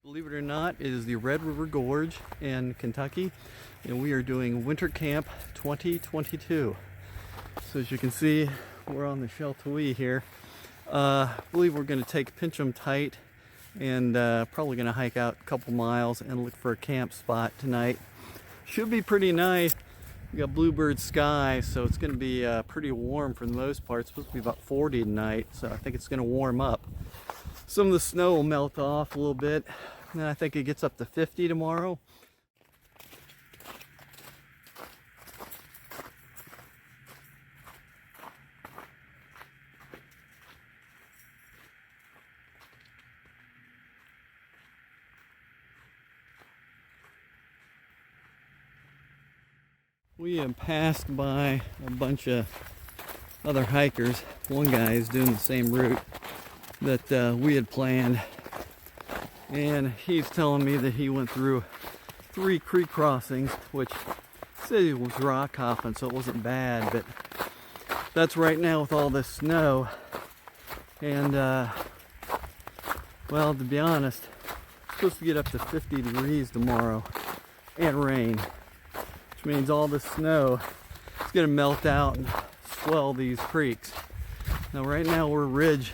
Believe it or not, it is the Red River Gorge in Kentucky, and we are doing Winter Camp 2022. So as you can see, we're on the Sheltowee here. I believe we're going to take pinch 'em tight and probably going to hike out a couple miles and look for a camp spot tonight. Should be pretty nice. We got bluebird skies, so it's going to be pretty warm for the most part. It's supposed to be about 40 tonight, so I think it's going to warm up. Some of the snow will melt off a little bit, and I think it gets up to 50 tomorrow. We have passed by a bunch of other hikers. One guy is doing the same route that we had planned, and he's telling me that he went through 3 creek crossings, which said he was rock hopping, so it wasn't bad, but that's right now with all this snow. And well, to be honest, it's supposed to get up to 50 degrees tomorrow and rain, which means all this snow is going to melt out and swell these creeks. Now right now we're ridge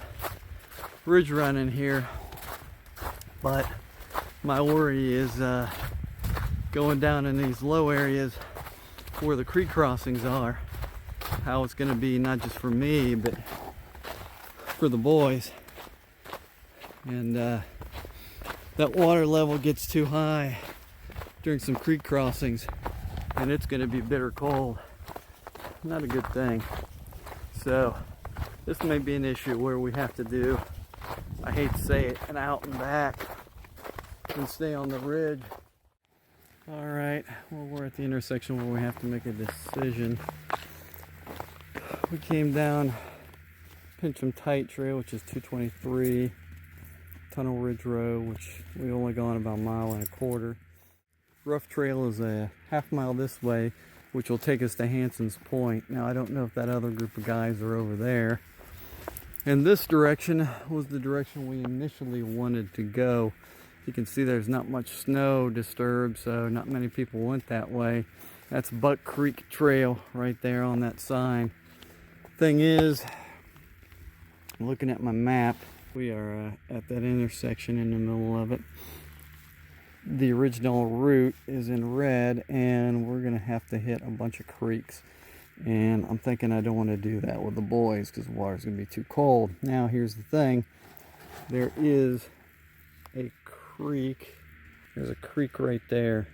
running here, but my worry is going down in these low areas where the creek crossings are, how it's going to be not just for me but for the boys. And that water level gets too high during some creek crossings and it's going to be bitter cold. Not a good thing. So this may be an issue where we have to do, I hate to say it, an out and back and stay on the ridge. All right, well, we're at the intersection where we have to make a decision. We came down Pinch 'em Tight Trail, which is 223, Tunnel Ridge Road, which we only gone about 1.25 miles. Rough Trail is a half-mile this way, which will take us to Hanson's Point. Now, I don't know if that other group of guys are over there. And this direction was the direction we initially wanted to go. You can see there's not much snow disturbed, so not many people went that way. That's Buck Creek Trail right there on that sign. Thing is, looking at my map, we are at that intersection in the middle of it. The original route is in red, and we're gonna have to hit a bunch of creeks. And I'm thinking I don't want to do that with the boys because the water's gonna be too cold. Now here's the thing, there is a creek. There's a creek right there.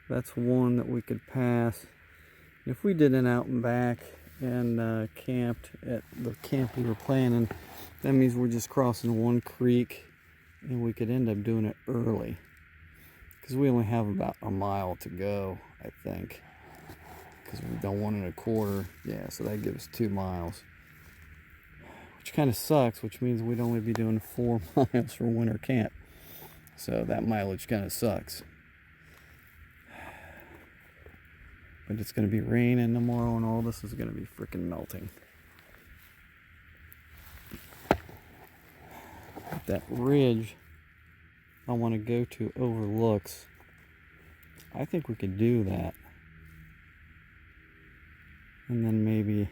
That's one that we could pass. If we did an out and back and camped at the camp we were planning, that means we're just crossing one creek, and we could end up doing it early because we only have about 1 mile to go, I think, because we've done 1.25. Yeah, so that gives 2 miles, which kind of sucks, which means we'd only be doing 4 miles for winter camp, so that mileage kind of sucks. But it's going to be raining tomorrow, and all this is going to be freaking melting. That ridge I want to go to overlooks. I think we could do that. And then maybe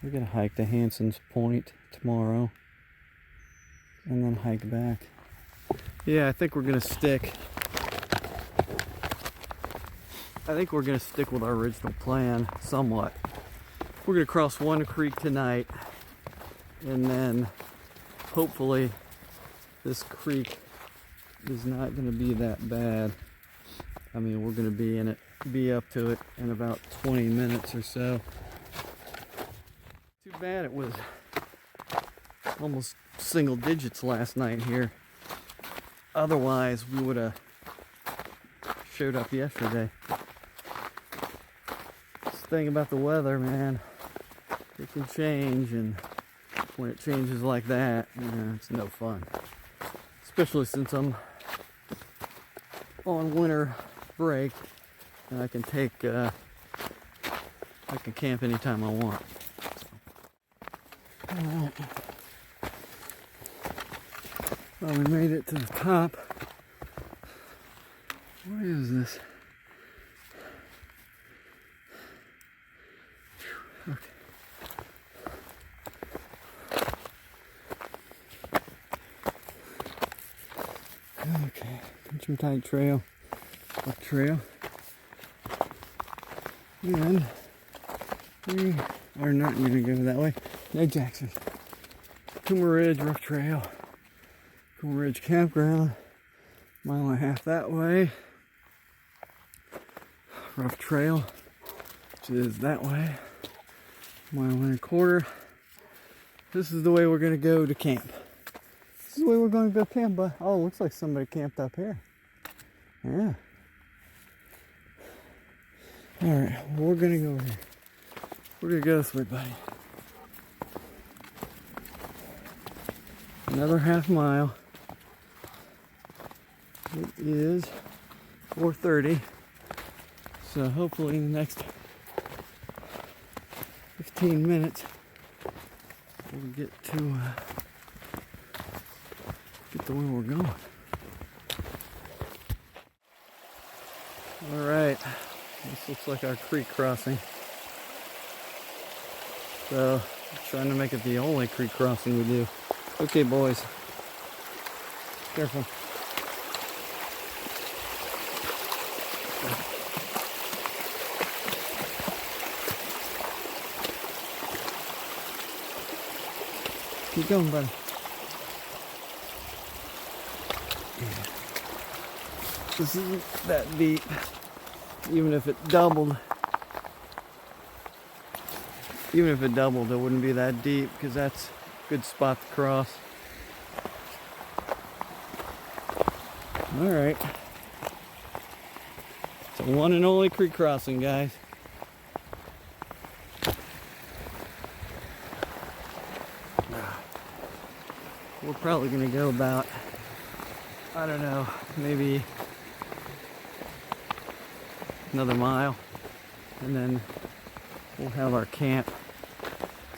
we're going to hike to Hanson's Point tomorrow and then hike back. Yeah, I think we're going to stick. I think we're going to stick with our original plan somewhat. We're going to cross one creek tonight, and then hopefully this creek is not going to be that bad. I mean, we're going to be up to it in about 20 minutes or so. Too bad it was almost single digits last night here. Otherwise, we would have showed up yesterday. This thing about the weather, man, it can change, and when it changes like that, you know, it's no fun. Especially since I'm on winter break and I can camp anytime I want. So. All right. Well, we made it to the top. What is this? Okay. Okay, country tight trail, up trail, and we are not going to go that way. No, Jackson. Coomer Ridge Rough Trail, Coomer Ridge Campground, mile and a half that way. Rough Trail, which is that way, mile and a quarter. This is the way we're going to go to camp. This is the way we're going to go camp, but oh, it looks like somebody camped up here. Yeah. Alright, well, we're going to go over here. We're going to go this way, buddy. Another half mile. It is 4:30. So hopefully in the next 15 minutes we'll get to where we're going. Alright, this looks like our creek crossing. So trying to make it the only creek crossing we do. Okay, boys. Careful. Keep going, buddy. Yeah. This isn't that deep. Even if it doubled, it wouldn't be that deep because that's a good spot to cross. All right. It's a one and only creek crossing, guys. We're probably gonna go about, I don't know, maybe another mile, and then we'll have our camp.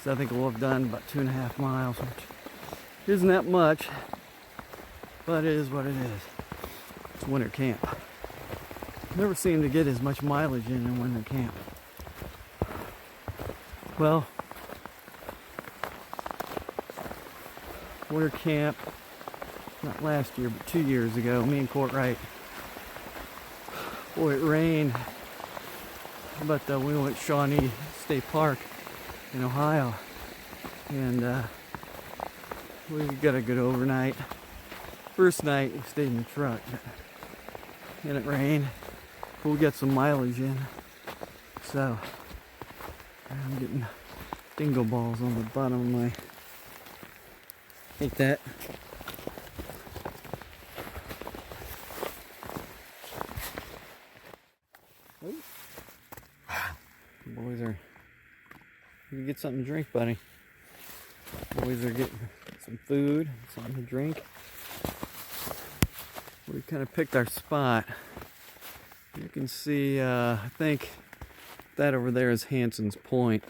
So I think we'll have done about 2.5 miles, which isn't that much, but it is what it is. It's winter camp. Never seem to get as much mileage in winter camp. Well, winter camp, not last year, but 2 years ago, me and Court, boy, it rained, but we went to Shawnee State Park in Ohio, and we got a good overnight. First night we stayed in the truck, and it rained, but we got some mileage in, so I'm getting dingo balls on the bottom of my, hate that. Boys are, you get something to drink, buddy. Boys are getting some food, something to drink. We kind of picked our spot. You can see, I think that over there is Hanson's Point.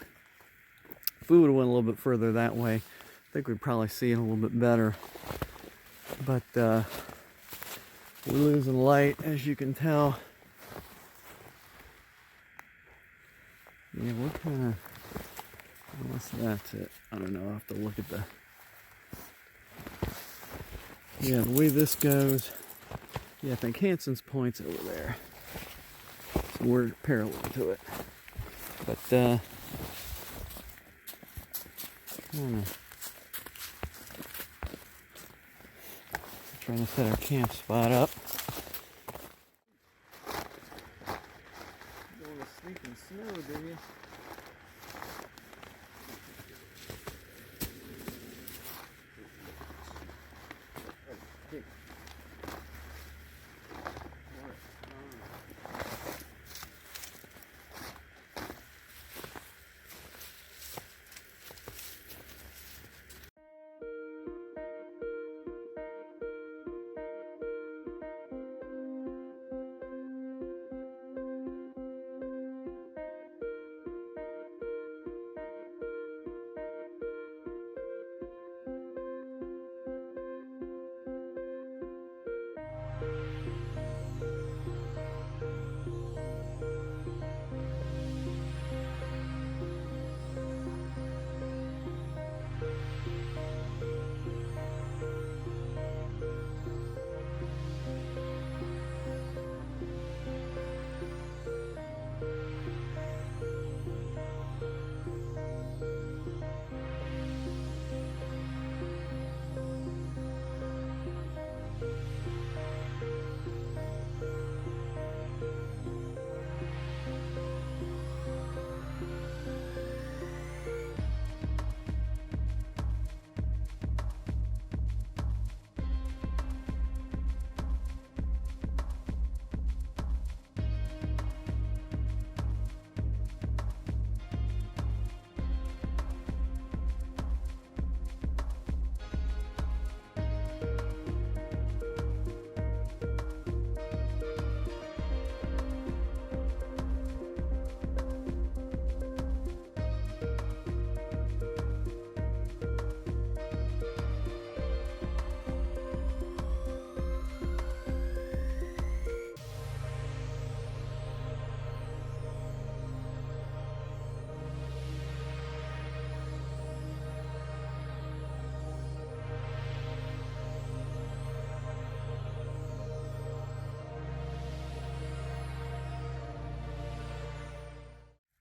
If we would have went a little bit further that way, I think we'd probably see it a little bit better. But we're losing light, as you can tell. Yeah, what kind of, unless that's it, I don't know, I'll have to look at the, yeah, the way this goes, yeah, I think Hanson's Point's over there, so we're parallel to it, but I don't know, trying to set our camp spot up. Sleep in snow, do you? Okay.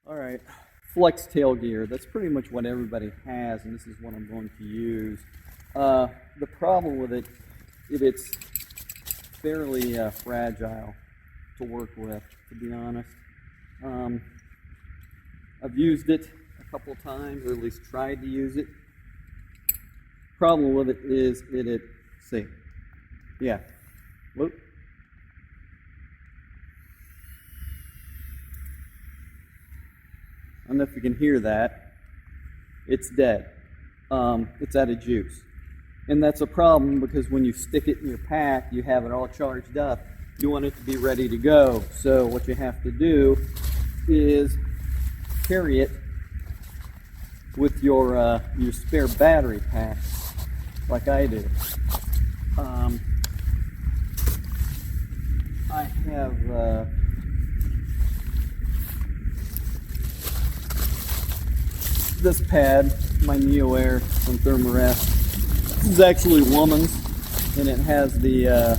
All right, flex tail gear. That's pretty much what everybody has, and this is what I'm going to use. The problem with it, it's fairly fragile to work with, to be honest. I've used it a couple of times, or at least tried to use it. Problem with it is see, yeah, whoop. I don't know if you can hear that. It's dead. It's out of juice. And that's a problem because when you stick it in your pack, you have it all charged up. You want it to be ready to go. So what you have to do is carry it with your spare battery pack, like I do. I have this pad, my Neo Air from Thermarest. This is actually woman's, and it has the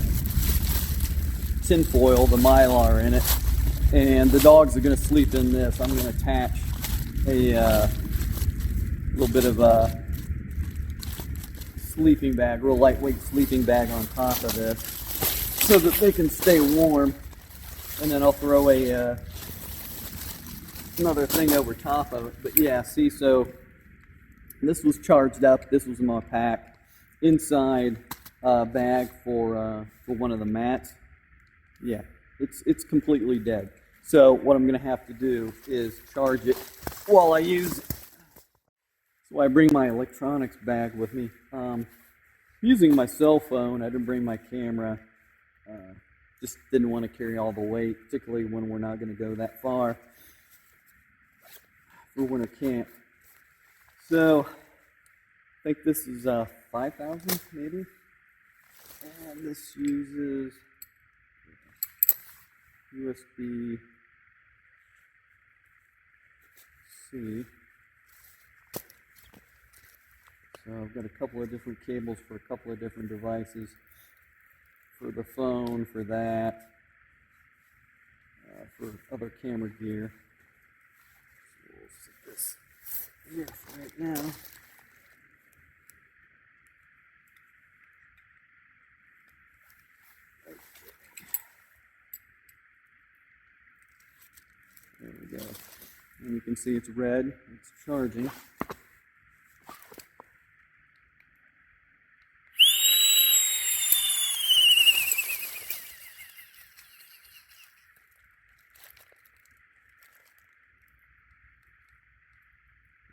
tinfoil, the mylar in it. And the dogs are going to sleep in this. I'm going to attach a little bit of a sleeping bag, real lightweight sleeping bag on top of this, so that they can stay warm. And then I'll throw another thing over top of it. But yeah, see, so this was charged up. This was in my pack. Inside bag for one of the mats. Yeah, it's completely dead. So what I'm going to have to do is charge it while I use it. So I bring my electronics bag with me. Using my cell phone, I didn't bring my camera. Just didn't want to carry all the weight, particularly when we're not going to go that far for winter camp. So I think this is 5,000 maybe, and this uses USB-C. So I've got a couple of different cables for a couple of different devices. For the phone, for that, for other camera gear. So we'll set this here for right now. There we go. And you can see it's red, it's charging.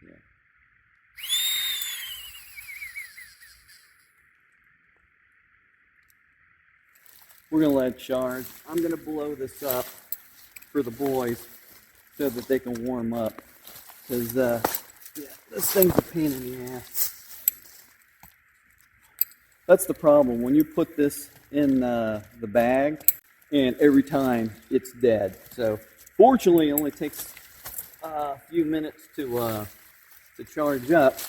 Yeah. We're going to let it charge. I'm going to blow this up for the boys so that they can warm up. Because, yeah, this thing's a pain in the ass. That's the problem. When you put this in the bag, and every time it's dead. So, fortunately, it only takes a few minutes to charge up.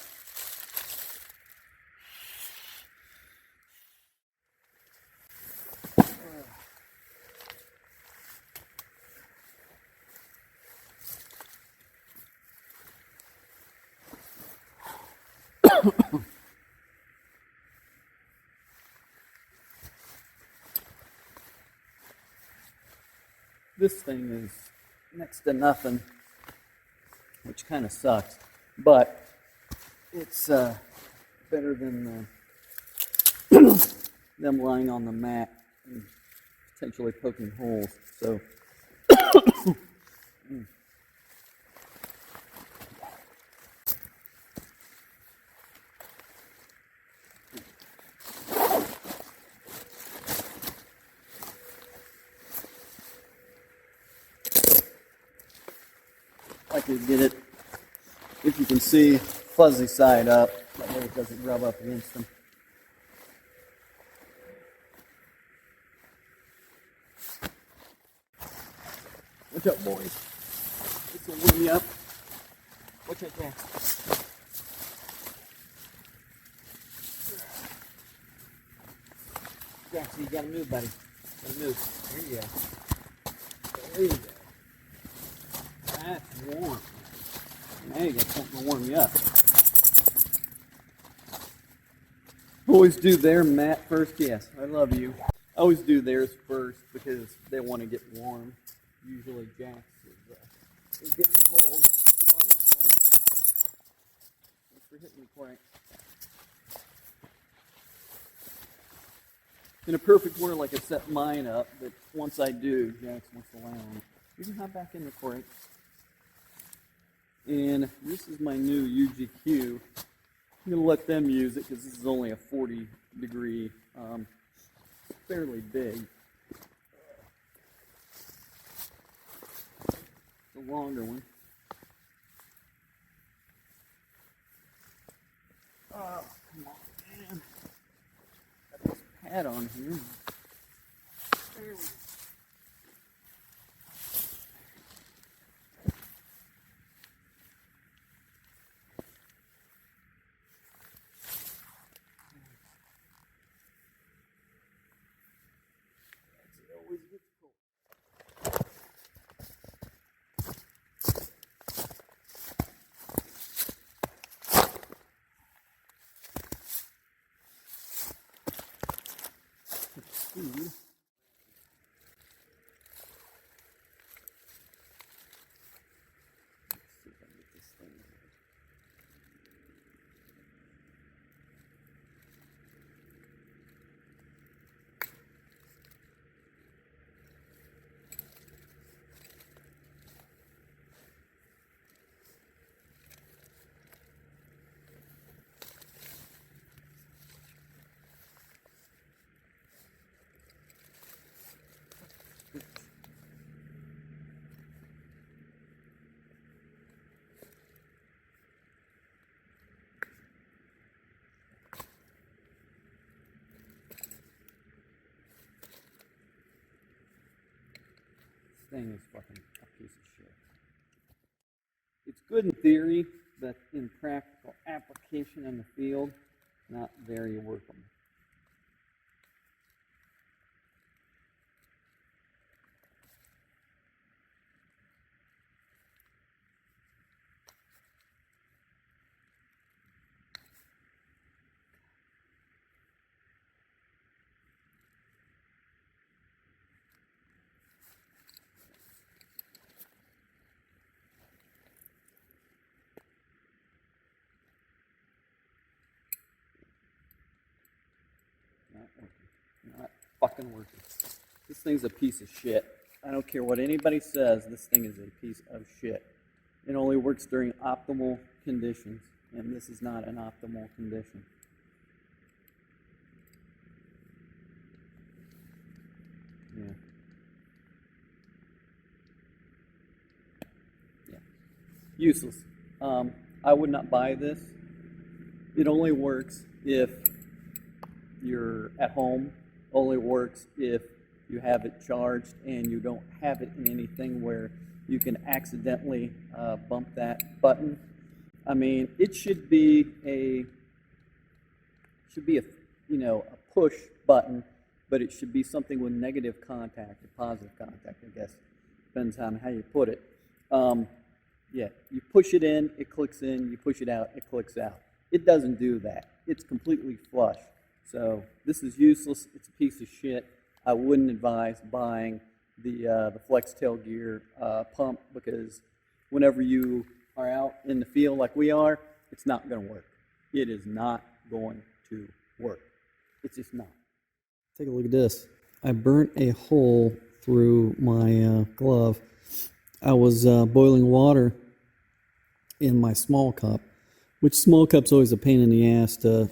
This thing is next to nothing, which kind of sucks, but it's better than them lying on the mat and potentially poking holes. So I could get it, if you can see, fuzzy side up. That way it doesn't rub up against them. Watch out, boys. This will warm you up. Watch out, Jack. Jackson, you gotta move, buddy. Gotta move. There you go. There you go. That's warm. Now you got something to warm you up. Always do their mat first. Yes, I love you. I always do theirs first because they want to get warm. Usually Jax is getting cold. So I want cold. Thanks for hitting me, Crank. In a perfect world, I could set mine up, but once I do, Jax wants to land on it. You can hop back in the Crank. And this is my new UGQ. I'm going to let them use it because this is only a 40 degree, fairly big. It's a longer one. Oh, come on, man. Got this pad on here. There we go. Always gets cold. Food. Let's see if I can get this thing right. This thing is fucking a piece of shit. It's good in theory, but in practical application in the field, not very workable. Not working. Not fucking working. This thing's a piece of shit. I don't care what anybody says, this thing is a piece of shit. It only works during optimal conditions, and this is not an optimal condition. Yeah. Yeah. Useless. I would not buy this. It only works if you're at home. Only works if you have it charged and you don't have it in anything where you can accidentally bump that button. I mean, it should be a a push button, but it should be something with negative contact or positive contact, I guess. Depends on how you put it. Yeah, you push it in, it clicks in. You push it out, it clicks out. It doesn't do that. It's completely flush. So this is useless. It's a piece of shit. I wouldn't advise buying the flex tail gear pump because whenever you are out in the field like we are, it's not going to work. It is not going to work. It's just not. Take a look at this. I burnt a hole through my glove. I was boiling water in my small cup, which small cup's always a pain in the ass to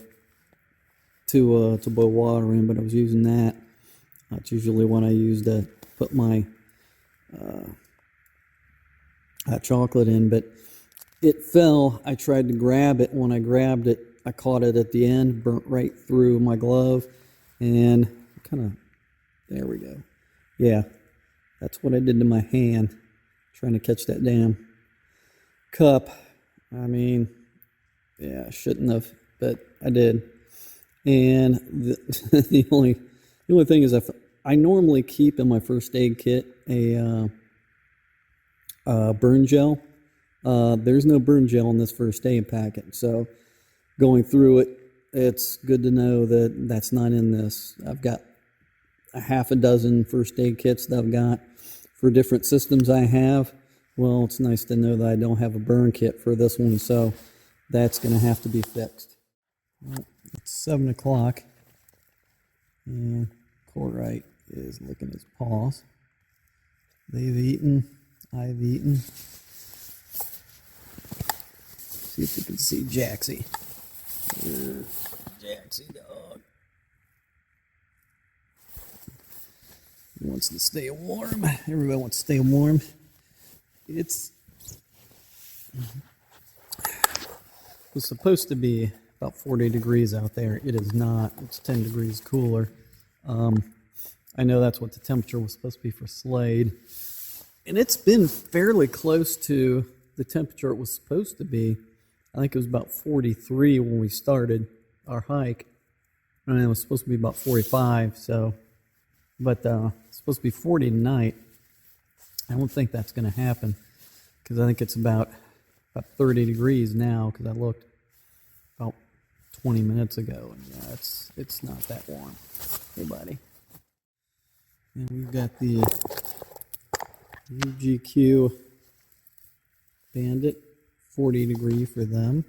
boil water in, but I was using that. That's usually what I use to put my hot chocolate in, but it fell. I tried to grab it. When I grabbed it, I caught it at the end, burnt right through my glove, and there we go. Yeah, that's what I did to my hand, trying to catch that damn cup. I mean, yeah, I shouldn't have, but I did. And the only thing is, I normally keep in my first aid kit a burn gel. There's no burn gel in this first aid packet, so going through it, it's good to know that that's not in this. I've got a half a dozen first aid kits that I've got for different systems I have. Well, it's nice to know that I don't have a burn kit for this one, so that's going to have to be fixed. Well, it's 7 o'clock, and Corite is licking his paws. They've eaten, I've eaten. See if you can see Jaxie. Jaxie dog. He wants to stay warm. Everybody wants to stay warm. It was supposed to be about 40 degrees out there. It is not. It's 10 degrees cooler. I know that's what the temperature was supposed to be for Slade. And it's been fairly close to the temperature it was supposed to be. I think it was about 43 when we started our hike. And it was supposed to be about 45, so, but it's supposed to be 40 tonight. I don't think that's going to happen because I think it's about 30 degrees now because I looked about 20 minutes ago, and yeah, it's not that warm. Hey, buddy. And we've got the UGQ Bandit, 40 degree for them.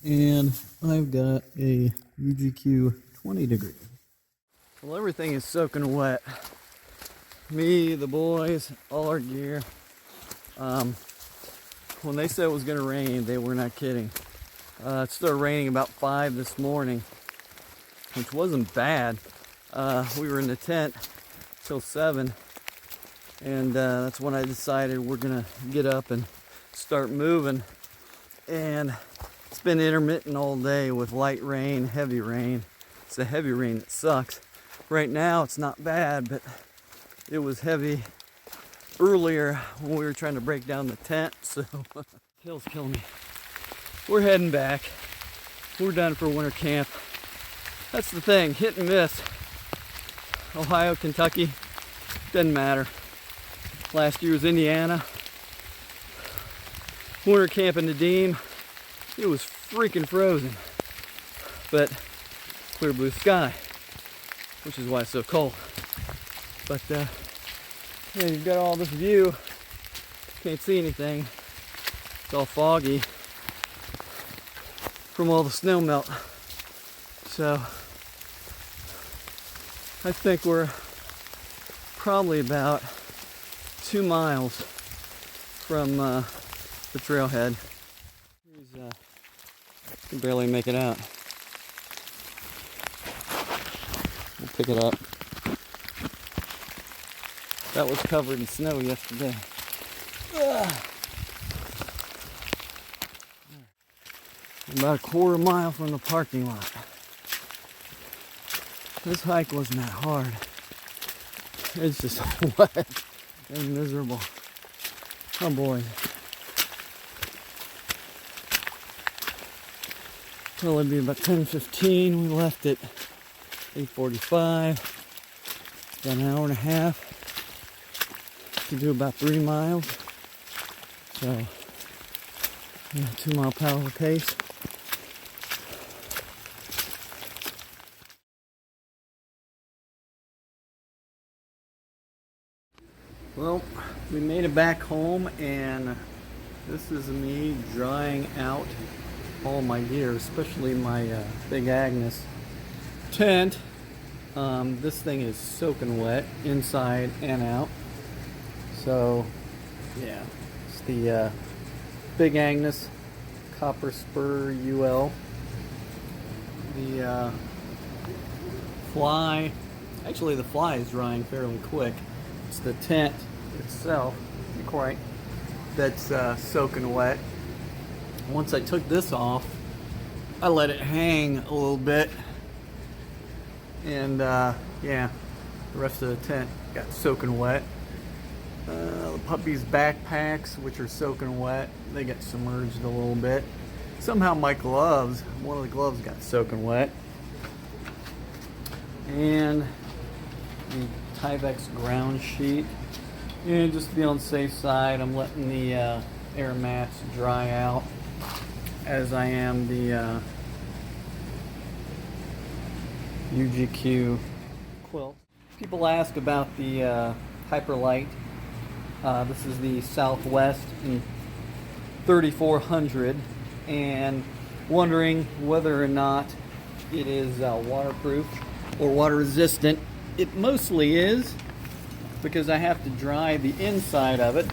And I've got a UGQ 20 degree. Well, everything is soaking wet. Me, the boys, all our gear. When they said it was going to rain, they were not kidding. It started raining about 5 this morning, which wasn't bad. We were in the tent till 7, and that's when I decided we're going to get up and start moving. And it's been intermittent all day with light rain, heavy rain. It's the heavy rain that sucks. Right now it's not bad, but it was heavy earlier when we were trying to break down the tent, so hill's killing me. We're heading back. We're done for winter camp. That's the thing, hit and miss. Ohio, Kentucky, doesn't matter. Last year was Indiana. Winter camp in Nadim, it was freaking frozen, but clear blue sky, which is why it's so cold. But yeah, you've got all this view, can't see anything. It's all foggy from all the snow melt. So I think we're probably about 2 miles from the trailhead. Can barely make it out. We'll pick it up. That was covered in snow yesterday. About a quarter mile from the parking lot. This hike wasn't that hard. It's just wet and miserable. Oh boy. It'll be about 10:15. We left at 8:45. About an hour and a half to do about 3 miles. So, 2 mile per hour pace. Well, we made it back home, and this is me drying out all my gear, especially my Big Agnes tent. This thing is soaking wet inside and out. So yeah, it's the Big Agnes Copper Spur UL. The fly, actually the fly is drying fairly quick. It's the tent itself, quite, that's soaking wet. Once I took this off, I let it hang a little bit, and yeah, the rest of the tent got soaking wet. The puppy's backpacks, which are soaking wet, they got submerged a little bit. Somehow my gloves, one of the gloves got soaking wet. And the Tyvek's ground sheet And just to be on the safe side, I'm letting the air mats dry out as I am the UGQ quilt. People ask about the Hyperlight. This is the Southwest in 3400, and wondering whether or not it is waterproof or water resistant. It mostly is, because I have to dry the inside of it,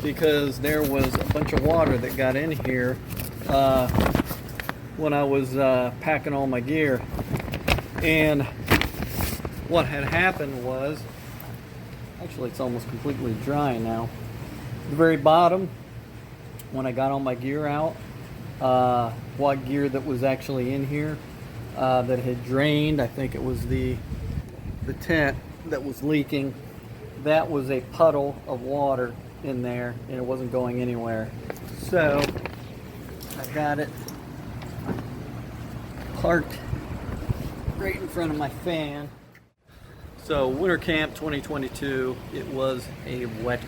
because there was a bunch of water that got in here when I was packing all my gear. And what had happened was, actually it's almost completely dry now. The very bottom, when I got all my gear out, what gear that was actually in here that had drained, I think it was the tent that was leaking, that was a puddle of water in there, and it wasn't going anywhere. So I got it parked right in front of my fan. So winter camp 2022, it was a wet